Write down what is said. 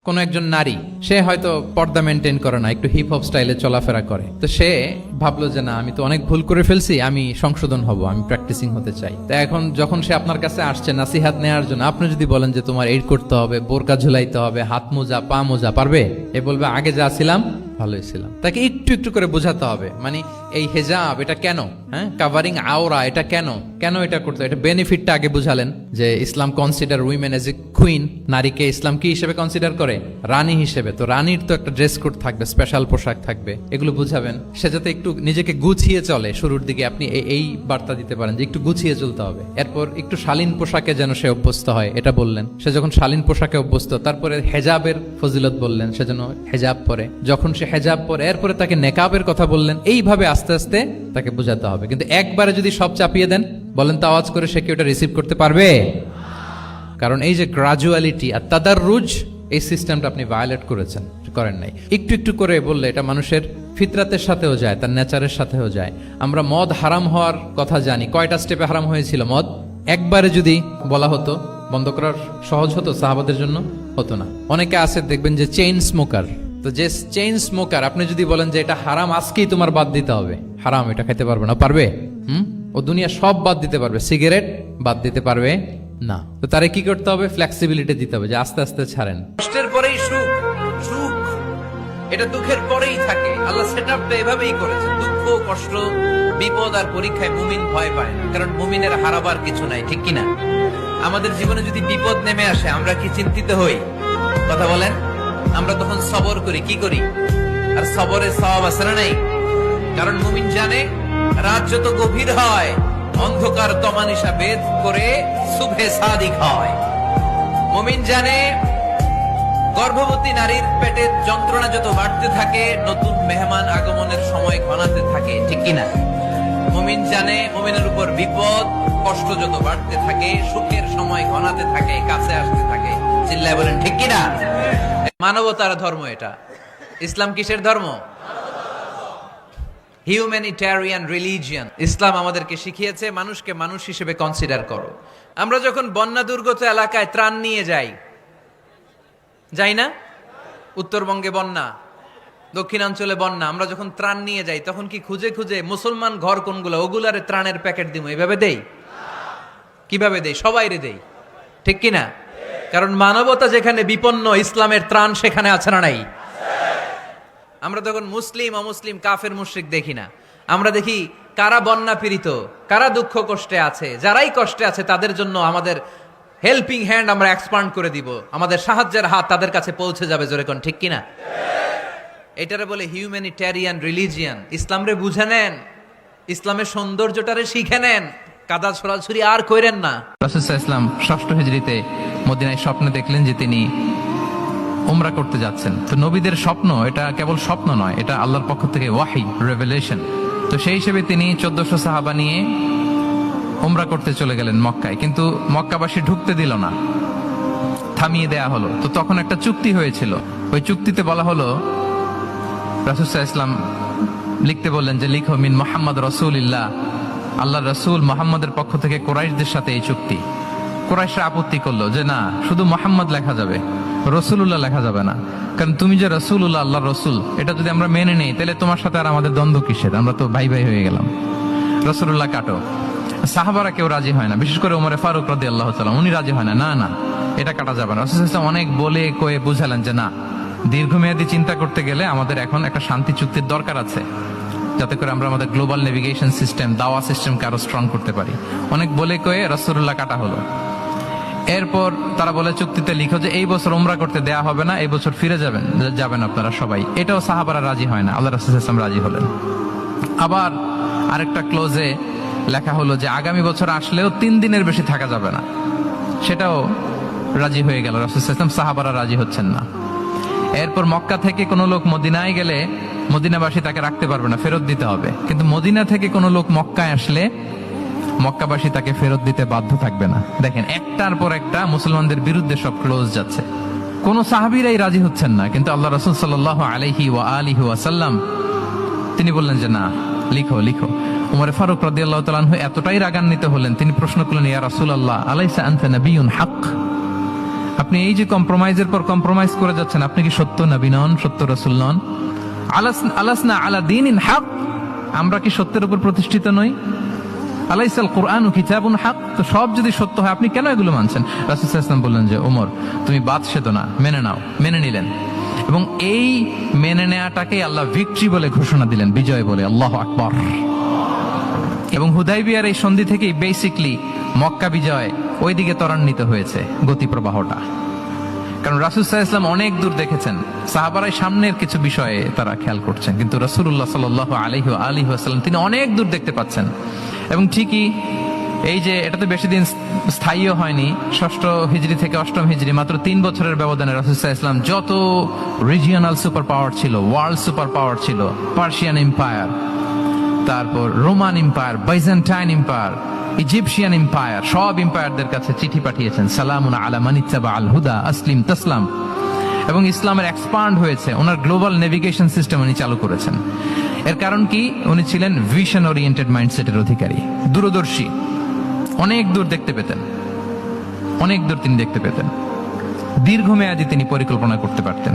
কোন একজন নারী সে হয়তো পর্দা মেনটেন করে না, একটু হিপ হপ স্টাইলে চলাফেরা করে, তো সে ভাবলো যে না, আমি তো অনেক ভুল করে ফেলছি, আমি সংশোধন হব, আমি প্র্যাকটিসিং হতে চাই। তো এখন যখন সে আপনার কাছে আসছে নাসিহাত নেওয়ার জন্য, আপনি যদি বলেন যে তোমার এই করতে হবে, বোরকা ঝুলাইতে হবে, হাত মোজা পা মোজা, পারবে? এ বলবে আগে যা ছিলাম ভালোই ছিলাম। তাকে একটু একটু করে বোঝাতে হবে, মানে এই হেজাব এটা কেন, হ্যাঁ, কাভারিং আওরা এটা কেন, কেন এটা করতে, এটা বেনিফিটটা আগে বুঝালেন যে Islam consider women as a queen, নারীকে ইসলাম কি হিসেবে কনসিডার করে? রানী হিসেবে। তো রানীর তো একটা ড্রেস কোড থাকবে, স্পেশাল পোশাক থাকবে, এগুলো বুঝাবেন। সে যাতে একটু নিজেকে গুছিয়ে চলে, শুরুর দিকে আপনি এই বার্তা দিতে পারেন যে একটু গুছিয়ে চলতে হবে। এরপর একটু শালীন পোশাকে যেন সে অভ্যস্ত হয়, এটা বললেন। সে যখন শালীন পোশাকে অভ্যস্ত, তারপরে হেজাবের ফজিলত বললেন, সে যেন হেজাব পরে। যখন সে হেজাব পরে, এরপরে তাকে নেকাবের কথা বললেন। এইভাবে আস্তে আস্তে তাকে বোঝাতে হবে। কিন্তু একবারে যদি সব চাপিয়ে দেন, বলেন তো আওয়াজ করে, সে কি ওটা রিসিভ করতে পারবে? কারণ এই যে গ্রাজুয়ালিটি আর তাদাররুজ, এই সিস্টেমটা আপনি ভায়োলেট করেছেন, করেন নাই। একটু একটু করে বললে এটা মানুষের ফিতরাতের সাথেও যায়, তার নেচারের সাথেও যায়। আমরা মদ হারাম হওয়ার কথা জানি, কয়টা স্টেপে হারাম হয়েছিল মদ? একবারে যদি বলা হতো বন্ধ করার সহজ হতো সাহাবাদের জন্য? হতো না। অনেকে আছে দেখবেন যে চেইন স্মোকার, তো যে চেইন স্মোকার, আপনি যদি বলেন যে এটা হারাম, আজকেই তোমার বাদ দিতে হবে, হারাম, এটা খেতে পারবে না, পারবে? ও দুনিয়া সব বাদ দিতে পারবে, সিগারেট বাদ দিতে পারবে না। তো তারে কি করতে হবে? ফ্লেক্সিবিলিটি দিতে হবে, যে আস্তে আস্তে ছাড়েন। কষ্টের পরেই সুখ, সুখ এটা দুঃখের পরেই থাকে। আল্লাহ সেটআপটা এভাবেই করেছেন। দুঃখ, কষ্ট, বিপদ আর পরীক্ষায় মুমিন ভয় পায় না, কারণ মুমিনের হারাবার কিছু নাই, ঠিক কিনা? আমাদের জীবনে যদি বিপদ নেমে আসে, আমরা কি চিন্তিত হই? কথা বলেন। আমরা তখন সবর করি, কি করি? আর সবরের সওয়াব আছে না নাই? কারণ মুমিন জানে রাত যত গভীর হয়, অন্ধকার তমানিসা ভেদ করে সুবহে সাদিক হয়। মুমিন জানে গর্ভবতী নারীর পেটের যন্ত্রণা যত বাড়তে থাকে, নতুন মেহমান আগমনের সময় ঘনাতে থাকে, ঠিক কিনা? মুমিন জানে মুমিনের উপর বিপদ কষ্ট যত বাড়তে থাকে, সুখের সময় ঘনাতে থাকে, কাছে আসতে থাকে। চিল্লায় বলেন ঠিক কিনা? মানবতার ধর্ম এটা। ইসলাম কিসের ধর্ম? Humanitarian religion. ইসলাম আমাদেরকে শিখিয়েছে মানুষকে মানুষ হিসেবে কনসিডার করো। আমরা যখন বন্যা দুর্গত এলাকায় ত্রাণ নিয়ে যাই না? উত্তরবঙ্গে বন্যা, দক্ষিণাঞ্চলে বন্যা, আমরা যখন ত্রাণ নিয়ে যাই, তখন কি খুঁজে খুঁজে মুসলমান ঘর কোনগুলো, ওগুলারে ত্রাণের প্যাকেট দিব এভাবে দেই? কিভাবে দেই? সবাইরে দেই, ঠিক কিনা? কারণ মানবতা যেখানে বিপন্ন, ইসলামের ত্রাণ সেখানে আছে না নাই? আমরা তখন মুসলিম অমুসলিম কাফের মুশরিক দেখি না, আমরা দেখি কারা বন্যা পীড়িত, কারা দুঃখ কষ্টে আছে। যারাই কষ্টে আছে তাদের জন্য আমাদের হেল্পিং হ্যান্ড আমরা এক্সপান্ড করে দিব, আমাদের সাহায্যের হাত তাদের কাছে পৌঁছে যাবে। জোরে কোন ঠিক কিনা? এটারে বলে হিউম্যানিটেরিয়ান রিলিজিয়ান। ইসলামরে বুঝে নেন, ইসলামের সৌন্দর্যটারে শিখে নেন, কাদা ছড়াছড়ি আর কইরেন না। রাসূল সাল্লাল্লাহু আলাইহি ওয়াসাল্লাম ষষ্ঠ হিজরিতে মদিনায় স্বপ্নে দেখলেন যে তিনি উমরা করতে যাচ্ছেন। তো নবীদের স্বপ্ন এটা কেবল স্বপ্ন নয়, এটা আল্লাহর পক্ষ থেকে ওয়াহি, রেভেলেশন। তো সেই হিসেবে তিনি 1400 সাহাবা নিয়ে উমরা করতে চলে গেলেন মক্কায়, কিন্তু মক্কাবাসী ঢুকতে দিল না, থামিয়ে দেয়া হলো। তো তখন একটা চুক্তি হয়েছিল, ওই চুক্তিতে বলা হলো, রাসূল সাল্লাল্লাহু আলাইহি ওয়াসাল্লাম লিখতে বললেন যে লিখো মিন মুহাম্মদ রাসূলুল্লাহ, আল্লাহ রাসূল মুহাম্মদের পক্ষ থেকে কুরাইশদের সাথে এই চুক্তি। কুরাইশরা আপত্তি করলো যে না, শুধু মুহাম্মদ লেখা যাবে, রাসূলুল্লাহ লেখা যাবে না। কারণ তুমি যে রাসূলুল্লাহ, আল্লাহর রাসূল, এটা যদি আমরা মেনে নেই, তাহলে তোমার সাথে আর আমাদের দ্বন্দ্ব কিসের? আমরা তো ভাই ভাই হয়ে গেলাম, রাসূলুল্লাহ কাটো। সাহাবারা কেউ রাজি হয় না, বিশেষ করে ওমরে ফারুক রাদিয়াল্লাহু তাআলা, উনি রাজি হয় না, না না এটা কাটা যাবে না। রাসূল সাল্লাল্লাহু আলাইহি ওয়াসাল্লাম অনেক বলে কয়ে বুঝালেন যে না, দীর্ঘমেয়াদী চিন্তা করতে গেলে আমাদের এখন একটা শান্তি চুক্তির দরকার আছে, যাতে করে আমরা আমাদের গ্লোবাল নেভিগেশন সিস্টেম, দাওয়া সিস্টেমকে আরো স্ট্রং করতে পারি। অনেক বলে কয়ে রাসূলুল্লাহ কাটা হলো। এরপর তারা বলে চুক্তিতে লিখো যে এই বছর উমরা করতে দেয়া হবে না, এই বছর ফিরে যাবেন আপনারা সবাই। এটাও সাহাবারা রাজি হয় না, আল্লাহ রাসূল সাল্লাল্লাহু আলাইহি ওয়াসাল্লাম রাজি হলেন। আবার আরেকটা ক্লোজে লেখা হলো যে আগামী বছর আসলেও 3 দিনের বেশি থাকা যাবে না, সেটাও রাজি হয়ে গেল রাসূল সাল্লাল্লাহু আলাইহি ওয়াসাল্লাম। সাহাবারা রাজি হচ্ছেন না। এরপর মক্কা থেকে কোনো লোক মদিনায় গেলে মদিনাবাসী তাকে রাখতে পারবে না, ফেরত দিতে হবে। কিন্তু মদিনা থেকে কোনো লোক মক্কায় আসলে মক্কাবাসী তাকে ফেরত দিতে বাধ্য থাকবে না। দেখেন, একটার পর একটা মুসলমানদের বিরুদ্ধে সব ক্লোজ যাচ্ছে, কোন সাহাবীরাই রাজি হচ্ছেন না। কিন্তু আল্লাহ রাসূল সাল্লাল্লাহু আলাইহি ওয়া আলিহি ওয়াসাল্লাম তিনি বললেন যে না, লিখো লিখো। ওমর ফারুক রাদিয়াল্লাহু তাআলা আনহু এতটাই রাগান্বিত হলেন, তিনি প্রশ্ন করলেন, ইয়া রাসূলুল্লাহ, আলাইসা আনতা নাবিয়্যুন হক, আপনি আপনি এই যে কম্প্রোমাইজের পর কম্প্রোমাইজ করে যাচ্ছেন, আপনি কি সত্য নবী নন, সত্য রাসূল নন? আলাসনা আলা দীনিন হক, আমরা কি সত্যের উপর প্রতিষ্ঠিত নই? আলাইসাল কুরআনু কিতাবুন হক, তো সব যদি সত্য হয় আপনি কেন এগুলো মানছেন? রাসূল সাল্লাল্লাহু আলাইহি ওয়াসাল্লাম বললেন যে ওমর তুমি বাদ সেতো না, মেনে নাও। মেনে নিলেন, এবং এই মেনে নেওয়াটাকে আল্লাহ ভিক্টরি বলে ঘোষণা দিলেন, বিজয় বলে। আল্লাহু আকবার। এবং হুদাইবিয়ার এই সন্ধি থেকেই বেসিকলি মক্কা বিজয় ওইদিকে ত্বরান্বিত হয়েছে গতি প্রবাহটা। কারণ রাসূল সাল্লাল্লাহু আলাইহি ওয়াসাল্লাম অনেক দূর দেখেছেন, সাহাবারাই সামনের কিছু বিষয়ে তারা খেয়াল করছেন, কিন্তু রাসূলুল্লাহ সাল্লাল্লাহু আলাইহি ওয়াসাল্লাম তিনি অনেক দূর দেখতে পাচ্ছেন। এবং ঠিকই এই যে এটাতে বেশি দিন স্থায়ীও হয়নি, 6ষ্ঠ হিজরি থেকে 8ম হিজরি, মাত্র 3 বছরের ব্যবধানে রাসূল সাল্লাল্লাহু আলাইহি ওয়াসাল্লাম যত রিজিয়নাল সুপার পাওয়ার ছিল, ওয়ার্ল্ড সুপার পাওয়ার ছিল, পার্সিয়ান এম্পায়ার, তারপর Roman empire, Byzantine empire, Egyptian empire, সব এম্পায়ারদের কাছে চিঠি পাঠিয়েছেন, সালামুন আলা মান ইত্তাবা আল হুদা আসলিম তাসলাম। এবং ইসলামের এক্সপান্ড হয়েছে, ওনার গ্লোবাল নেভিগেশন সিস্টেম উনি চালু করেছেন। এর কারণ কি? উনি ছিলেন ভিশন ওরিয়েন্টেড মাইন্ডসেটের অধিকারী, দূরদর্শী, অনেক দূর দেখতে পেতেন, অনেক দূর তিনি দেখতে পেতেন, দীর্ঘমেয়াদী তিনি পরিকল্পনা করতে পারতেন।